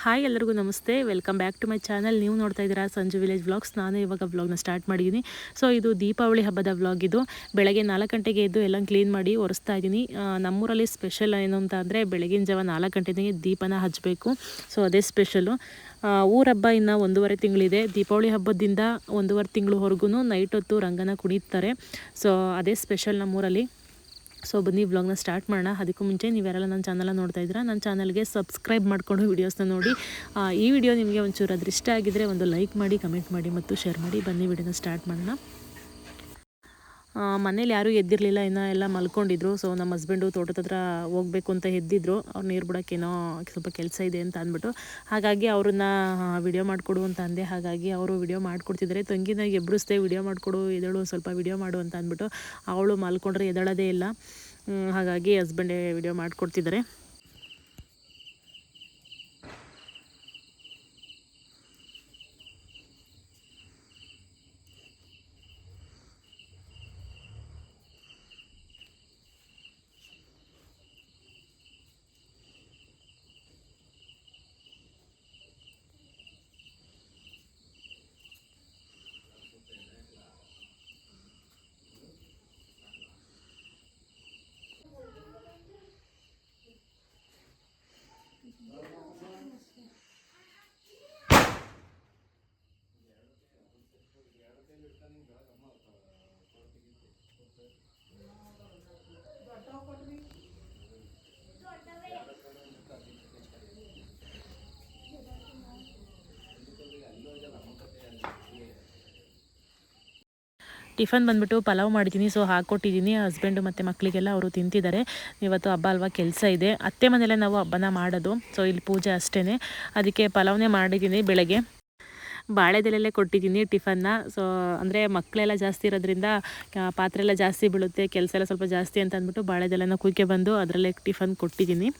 Hi ಎಲ್ಲರಿಗೂ ನಮಸ್ತೆ, welcome back to my channel. ನೀವು ನೋಡ್ತಾ ಇದ್ದೀರಾ ಸಂಜು ವಿಲೇಜ್ ವ್ಲಾಗ್ಸ್. ನಾನು ಇವಾಗ ವ್ಲಾಗ್ನ ಸ್ಟಾರ್ಟ್ ಮಾಡಿದ್ದೀನಿ. ಸೊ ಇದು ದೀಪಾವಳಿ ಹಬ್ಬದ ವ್ಲಾಗ್. ಇದು ಬೆಳಗ್ಗೆ 4 ಗಂಟೆಗೆ ಎದ್ದು ಎಲ್ಲ ಕ್ಲೀನ್ ಮಾಡಿ ಒರೆಸ್ತಾ ಇದ್ದೀನಿ. ನಮ್ಮೂರಲ್ಲಿ ಸ್ಪೆಷಲ್ ಏನು ಅಂತ ಅಂದರೆ ಬೆಳಗಿನ ಜಾವ 4 ಗಂಟೆಗೆ ದೀಪನ ಹಚ್ಚಬೇಕು. ಸೊ ಅದೇ ಸ್ಪೆಷಲು. ಊರ ಹಬ್ಬ ಇನ್ನು 1.5 ತಿಂಗಳಿದೆ. ದೀಪಾವಳಿ ಹಬ್ಬದಿಂದ 1.5 ತಿಂಗಳವರೆಗೂ ನೈಟ್ ಹೊತ್ತು ರಂಗನ ಕುಣಿತಾರೆ. ಸೊ ಅದೇ ಸ್ಪೆಷಲ್ ನಮ್ಮೂರಲ್ಲಿ. ಸೊ ಬನ್ನಿ ವ್ಲಾಗ್ನ ಸ್ಟಾರ್ಟ್ ಮಾಡೋಣ. ಅದಕ್ಕೂ ಮುಂಚೆ ನೀವ್ಯಾರೆಲ್ಲ ನನ್ನ ಚಾನಲ್ನ ನೋಡ್ತಾ ಇದ್ದೀರಾ, ನನ್ನ ಚಾನಲ್ಗೆ ಸಬ್ಸ್ಕ್ರೈಬ್ ಮಾಡಿಕೊಂಡು ವೀಡಿಯೋಸ್ನ ನೋಡಿ. ಈ ವಿಡಿಯೋ ನಿಮಗೆ ಒಂಚೂರು ಅದ್ರ ಇಷ್ಟ ಆಗಿದ್ದರೆ ಒಂದು ಲೈಕ್ ಮಾಡಿ, ಕಮೆಂಟ್ ಮಾಡಿ ಮತ್ತು ಶೇರ್ ಮಾಡಿ. ಬನ್ನಿ ವಿಡಿಯೋನ ಸ್ಟಾರ್ಟ್ ಮಾಡೋಣ. ಮನೇಲಿ ಯಾರೂ ಎದ್ದಿರಲಿಲ್ಲ, ಇನ್ನೂ ಎಲ್ಲ ಮಲ್ಕೊಂಡಿದ್ರು. ಸೊ ನಮ್ಮ ಹಸ್ಬೆಂಡು ತೋಟದ ಹತ್ರ ಹೋಗ್ಬೇಕು ಅಂತ ಎದ್ದಿದ್ರು. ಅವ್ರು ನೀರು ಬಿಡೋಕ್ಕೇನೋ ಸ್ವಲ್ಪ ಕೆಲಸ ಇದೆ ಅಂತ ಅಂದ್ಬಿಟ್ಟು, ಹಾಗಾಗಿ ಅವ್ರನ್ನ ವಿಡಿಯೋ ಮಾಡಿಕೊಡು ಅಂತ ಅಂದೆ. ಹಾಗಾಗಿ ಅವರು ವಿಡಿಯೋ ಮಾಡಿಕೊಡ್ತಿದ್ದಾರೆ. ತಂಗಿನ ಎಬ್ಬರಿಸ್ದೆ, ವಿಡಿಯೋ ಮಾಡಿಕೊಡು, ಎದಳು ಸ್ವಲ್ಪ ವಿಡಿಯೋ ಮಾಡು ಅಂತ ಅಂದ್ಬಿಟ್ಟು. ಅವಳು ಮಲ್ಕೊಂಡ್ರೆ ಎದಳೋದೇ ಇಲ್ಲ. ಹಾಗಾಗಿ ಹಸ್ಬೆಂಡೇ ವಿಡಿಯೋ ಮಾಡಿಕೊಡ್ತಿದ್ದಾರೆ. ಟಿಫನ್ ಬಂದುಬಿಟ್ಟು ಪಲಾವ್ ಮಾಡಿದ್ದೀನಿ. ಸೊ ಹಾಕ್ಕೊಟ್ಟಿದ್ದೀನಿ ಹಸ್ಬೆಂಡು ಮತ್ತು ಮಕ್ಕಳಿಗೆಲ್ಲ. ಅವರು ತಿಂತಿದ್ದಾರೆ. ಇವತ್ತು ಹಬ್ಬ ಅಲ್ವಾ, ಕೆಲಸ ಇದೆ. ಅತ್ತೆ ಮನೆಯಲ್ಲೇ ನಾವು ಹಬ್ಬನ ಮಾಡೋದು. ಸೊ ಇಲ್ಲಿ ಪೂಜೆ ಅಷ್ಟೇ, ಅದಕ್ಕೆ ಪಲಾವ್ನೇ ಮಾಡಿದ್ದೀನಿ. ಬೆಳಗ್ಗೆ ಬಾಳೆದೆಲೆಲ್ಲೇ ಕೊಟ್ಟಿದ್ದೀನಿ ಟಿಫನ್ನ. ಸೊ ಅಂದರೆ ಮಕ್ಕಳೆಲ್ಲ ಜಾಸ್ತಿ ಇರೋದ್ರಿಂದ ಪಾತ್ರೆ ಎಲ್ಲ ಜಾಸ್ತಿ ಬೀಳುತ್ತೆ, ಕೆಲಸ ಎಲ್ಲ ಸ್ವಲ್ಪ ಜಾಸ್ತಿ ಅಂತ ಅಂದ್ಬಿಟ್ಟು ಬಾಳೆದೆಲೆನ ಕುಯ್ಕೆ ಬಂದು ಅದರಲ್ಲೇ ಟಿಫನ್ ಕೊಟ್ಟಿದ್ದೀನಿ.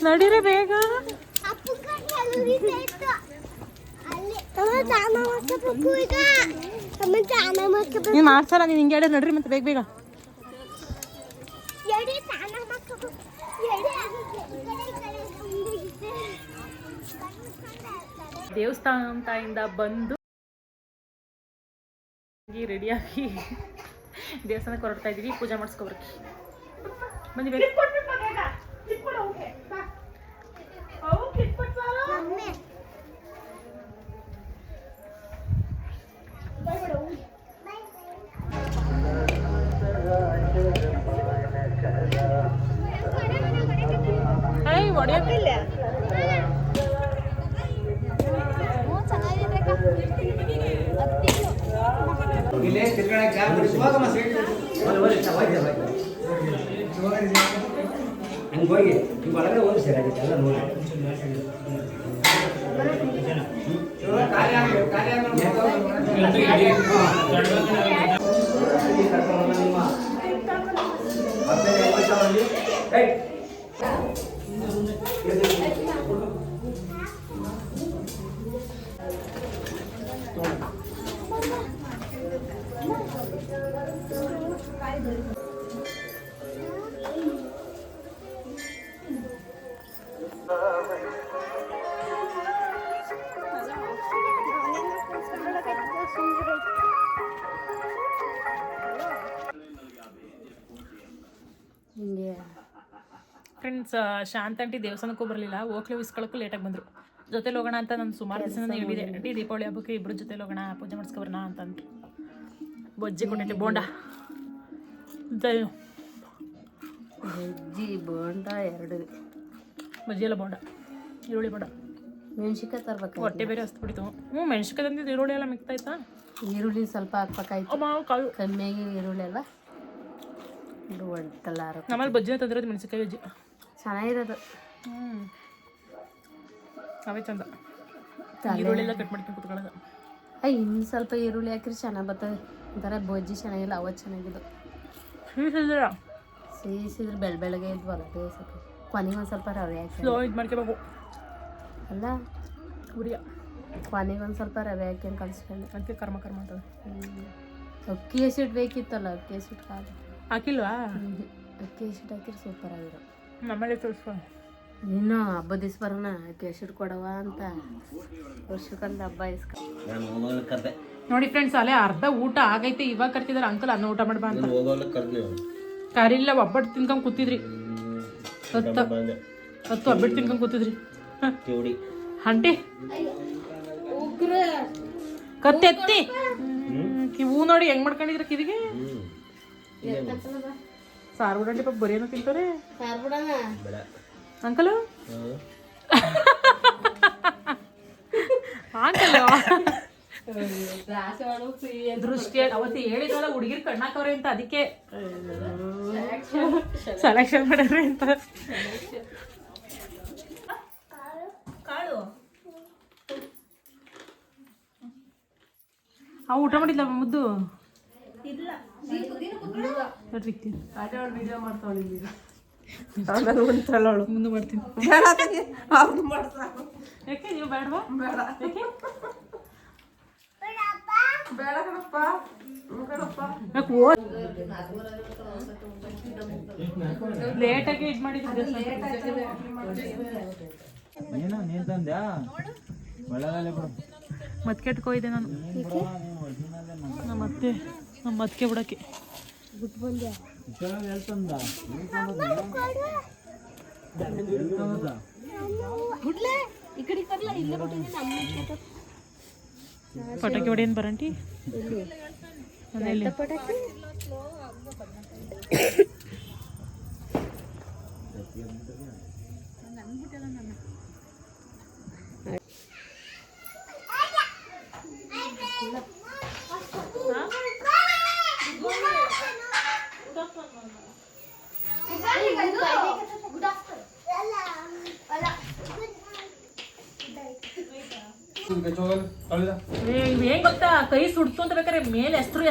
ನಡೀರಿ ಬೇಗ. ನೀನು ಮಾಡ್ಸಲ್ಲ, ನೀನು ಹಿಂಗೆ ಹೇಳಿ ನಡ್ರಿ ಮತ್ತೆ ಬೇಗ ಬೇಗ. ದೇವಸ್ಥಾನದಿಂದ ಬಂದು ರೆಡಿಯಾಗಿ ದೇವಸ್ಥಾನಕ್ಕೆ ಹೊರಡ್ತಾ ಇದ್ದೀವಿ. ಪೂಜೆ ಮಾಡಿಸ್ಕೊಬರ್ಕಿ ಬನ್ನಿ ಬೇಗ. ಹೋಗಿ ಒಳಗಡೆ ಹೋಗಿ ಸರಿಯಾಗಿತ್ತಲ್ಲ ನೋಡಿ ಫ್ರೆಂಡ್ಸ್, ಶಾಂತ ಆಂಟಿ ದೇವಸ್ಥಾನಕ್ಕೂ ಬರಲಿಲ್ಲ, ಹೋಗ್ಲಿ ಇಸ್ಕೊಳ್ಳೋಕ್ಕೂ ಲೇಟಾಗಿ ಬಂದರು. ಜೊತೆಲಿ ಹೋಗೋಣ ಅಂತ ನಾನು ಸುಮಾರು ದಿವಸ ಹೇಳಿದೆ, ಆಂಟಿ ದೀಪಾವಳಿ ಹಬ್ಬಕ್ಕೆ ಇಬ್ಬರು ಜೊತೆಲಿ ಹೋಗೋಣ, ಪೂಜೆ ಮಾಡಿಸ್ಕೊಬರೋಣ ಅಂತಂದು. ಬಜ್ಜಿ ಕೊಟ್ಟೈತೆ, ಬೋಂಡ ಬಜ್ಜಿ ಬೋಂಡ 2 ಬಜ್ಜಿ ಎಲ್ಲ ಬೋಂಡ, ಈರುಳ್ಳಿ ಬೋಂಡ, ಮೆಣಸಿನ್ಕಾಯಿ ತರ್ಬೇಕು. ಹೊಟ್ಟೆ ಬೇರೆ ಹಸ್ಬಿಡ್ತು. ಮೆಣಸಿನ್ಕಾಯಿ ತಂದಿದ್ದು, ಈರುಳ್ಳಿ ಎಲ್ಲ ಮಿಕ್ತಾಯ್ತಾ? ಈರುಳ್ಳಿ ಸ್ವಲ್ಪ ಹಾಕ್ಬೇಕಾಯ್ತು, ಕಮ್ಮಿಯಾಗಿ ಈರುಳ್ಳಿ ಎಲ್ಲ ಒಡ್ತಲ್ಲಾರ. ನಮ್ಮಲ್ಲಿ ಬಜ್ಜಿನ ತಂದಿರೋದು ಮೆಣಸಿನ್ಕಾಯಿ ಬಜ್ಜಿ ಚೆನ್ನಾಗಿರೋದು. ಅವೇ ಚಂದ. ಈರುಳ್ಳಿ ಎಲ್ಲ ಕಟ್ ಮಾಡ್ಕೊಂಡು ಕುತ್ಕೊಳ್ಳೋದು. ಇನ್ನು ಸ್ವಲ್ಪ ಈರುಳ್ಳಿ ಹಾಕಿದ್ರೆ ಚೆನ್ನಾಗಿ ಬರ್ತದೆ. ಒಂಥರ ಬಜ್ಜಿ ಚೆನ್ನಾಗಿಲ್ಲ, ಅವತ್ತು ಚೆನ್ನಾಗಿದ್ದು. ಸಿಹಿಸಿದ್ರೆ ಬೆಳಗ್ಗೆ ಇದ್ವಲ್ಲ ಬೇಯಿಸೋಕೆ, ಕೊನೆಗೆ ಒಂದು ಸ್ವಲ್ಪ ರವೆ ಹಾಕಿ ಇದು ಮಾಡ್ಕೋಬೇಕು ಅಲ್ಲ ಉರಿಯ. ಕೊನೆಗೆ ಒಂದು ಸ್ವಲ್ಪ ರವೆ ಹಾಕಿ ಕಲಿಸ್ಕೊಂಡು ಅದಕ್ಕೆ ಕರ್ಮ ಅಂತದೆ. ಅಕ್ಕಿ ಹಸಿಟ್ಟು ಬೇಕಿತ್ತಲ್ಲ, ಅಕ್ಕಿ ಹಸಿಟ್ಟು ಕಾದು ಹಾಕಿಲ್ವಾ? ಅಕ್ಕಿ ಹಸಿಟ್ಟು ಹಾಕಿದ್ರೆ ಸೂಪರ್ ಆಗಿರೋ. ನಮ್ಮಲ್ಲಿ ತೋರಿಸ್ಕೊ, ಇನ್ನು ಹಬ್ಬ ದಿವ್ಸ ಬರೋಣ ಅಕ್ಕಿ ಹಸಿಟ್ಟು ಕೊಡವ ಅಂತ, ವರ್ಷಕ್ಕೊಂದು ಹಬ್ಬ ಇಸ್ಕೊಂಡೆ. ನೋಡಿ ಫ್ರೆಂಡ್ಸ್, ಅಲ್ಲೇ ಅರ್ಧ ಊಟ ಆಗೈತೆ. ಇವಾಗ ಕರ್ತಿದಾರೆ ಅಂಕಲ್ ಅನ್ನ ಊಟ ಮಾಡ್ಬಾ ಅಂತ. ಕರಿಲ್ಲ, ಒಬ್ಬಟ್ಟು ತಿನ್ಕೊಂಡ್ ಕೂತಿದ್ರಿ. ಹತ್ತು ಒಬ್ಬಟ್ಟು ತಿನ್ಕೊಂಡ್ ಕೂತಿದ್ರಿ ಆಂಟಿ. ಕತ್ತೆತ್ತಿ ಹೂ ನೋಡಿ ಹೆಂಗ್ ಮಾಡ್ಕೊಂಡಿದ್ರ ಕಿವಿಗೆ. ಸಾರು ಬಿಡಂಡಿ ಪಾಪ ಬರೀ ಏನೋ ತಿಂತಾರೆ ಅಂಕಲ್. ದೃಷ್ಟಿ ಅವತ್ತು ಹೇಳಿದ್ವಲ್ಲ ಹುಡುಗಿರ್ ಕಣ್ಣಾಕವ್ರೆ ಅಂತ, ಅದಕ್ಕೆ ಸೆಲೆಕ್ಷನ್ ಮಾಡ್ಯಾರ ಅಂತ. ಕಾಳು ಊಟ ಮಾಡಿದ್ಲ ಮುದ್ದು? ವಿಡಿಯೋ ಮಾಡ್ತಾವಳು, ಮುಂದೆ ಮಾಡ್ತೀನಿ. ಯಾಕೆ ನೀವು ಬೇಡವಾ? ಲೇಟಾಗಿ ಇದು ಮಾಡಿದ್ರು. ಮತ್ತೆ ಕೆಟ್ಕೋಯ್ದೆ ನಾನು. ನಮ್ಮ ಅತ್ತಿಗೆ ಬಿಡಕ್ಕೆ ಪಟಾಕಿ ಹೊಡೆಯನ್ ಬರಂಟಿ ಮನೆಯಲ್ಲಿ. ಏನ್ ಗೊತ್ತಾ, ಕೈ ಸುಡ್ತು ಅಂತ ಬೇಕಾರೆ ಮೇಲೆ ಹೆಸರು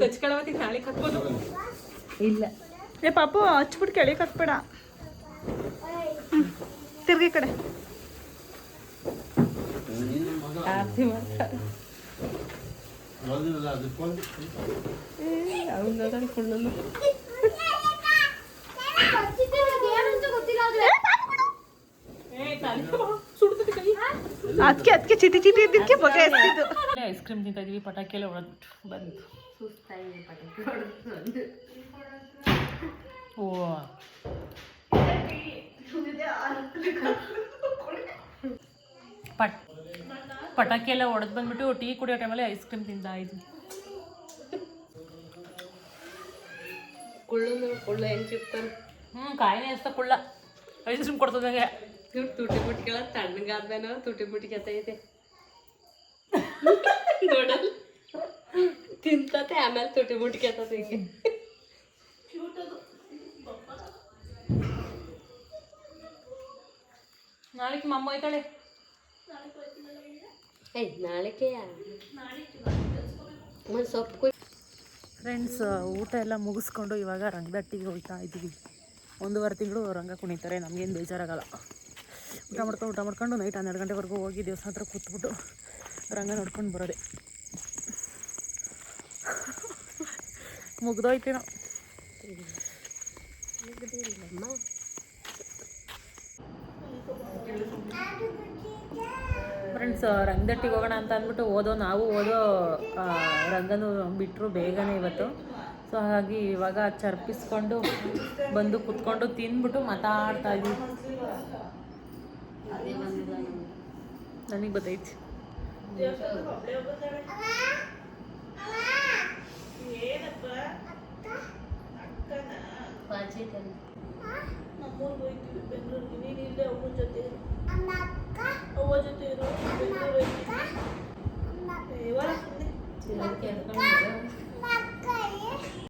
ಕಚ್ಕೊಳವತ್ತಿ ಕೆಳಗೆ ಕತ್ಬೋದು. ಇಲ್ಲ ಏ ಪಾಪು ಹಚ್ಬಿಟ್ಟು ಕೆಳಗೆ ಕತ್ಬೇಡ, ತಿರ್ಗಿ ಕಡೆ ಆರತಿ ಮಾಡ್ತಾರೆ. ಅದಕ್ಕೆ ಚಿಟಿ ಚಿಟಿ ಇದ್ದಕ್ಕೆ ಬಗೆ ಎಸ್ತಿದ್ದು. ಐಸ್ ಕ್ರೀಮ್ ತಿಂತಾ ಇದೀವಿ, ಪಟಾಕಿ ಎಲ್ಲ ಹೊಡೆದ್ಬಿಟ್ಟು ಬಂದು. ಓ ಪಟಾಕಿ ಎಲ್ಲ ಹೊಡೆದು ಬಂದ್ಬಿಟ್ಟು ಟೀ ಕುಡಿಯೋ ಟೈಮಲ್ಲಿ ಐಸ್ ಕ್ರೀಮ್ ತಿಂತಾ ಇದ್ವಿ. ಕುಳ್ಳು ಹೆಂಗೆ ಚಿಪ್ತಾನೆ. ಕಾಯಿನೇ ಅಷ್ಟ ಕುಳ್ಳ ಐಸ್ ಕ್ರೀಮ್ ಕೊಡ್ತದಂಗೆ. ತುಟಿ ಮುಟ್ಕೆಳ ತಣ್ಣಗಾದ್ಮೇಲೆ ತುಟಿ ಮುಟ್ಕೆತೈತೆ ನೋಡಲ್ ತಿಂತತೆ ಆಮೇಲೆ ತುಟಿ ಮುಟ್ಕೆತತೆ ಹಿಂಗೆ. ನಾಳೆಗೆ ಮಮ್ಮ ಹೋಯ್ತಾಳೆ. ನಾಳೆಕೆಯ ಸೊಪ್ಪು ಫ್ರೆಂಡ್ಸ್, ಊಟ ಎಲ್ಲ ಮುಗಿಸ್ಕೊಂಡು ಇವಾಗ ರಂಗದಟ್ಟಿಗೆ ಹೋಗ್ತಾ ಇದ್ದೀವಿ. 1.5 ತಿಂಗಳು ರಂಗ ಕುಣಿತಾರೆ, ನಮಗೇನು ಬೇಜಾರಾಗಲ್ಲ. ಊಟ ಮಾಡ್ಕೊಂಡು ನೈಟ್ 12 ಗಂಟೆವರೆಗೂ ಹೋಗಿ ದೇವಸ್ಥಾನ ಹತ್ರ ಕೂತ್ಬಿಟ್ಟು ರಂಗ ನೋಡ್ಕೊಂಡು ಬರೋದೆ. ಮುಗ್ದೋಯ್ತೇನೋ. ಫ್ರೆಂಡ್ಸ್, ರಂಗದಟ್ಟಿಗೆ ಹೋಗೋಣ ಅಂತ ಅಂದ್ಬಿಟ್ಟು ನಾವು ರಂಗನು ಬಿಟ್ಟರು ಬೇಗನೆ ಇವತ್ತು. ಸೊ ಹಾಗಾಗಿ ಇವಾಗ ಚರ್ಪಿಸ್ಕೊಂಡು ಬಂದು ಕುತ್ಕೊಂಡು ತಿಂದ್ಬಿಟ್ಟು ಮಾತಾಡ್ತಾ ಇದ್ವಿ. ನನಗೆ ಗೊತ್ತೈತಿ.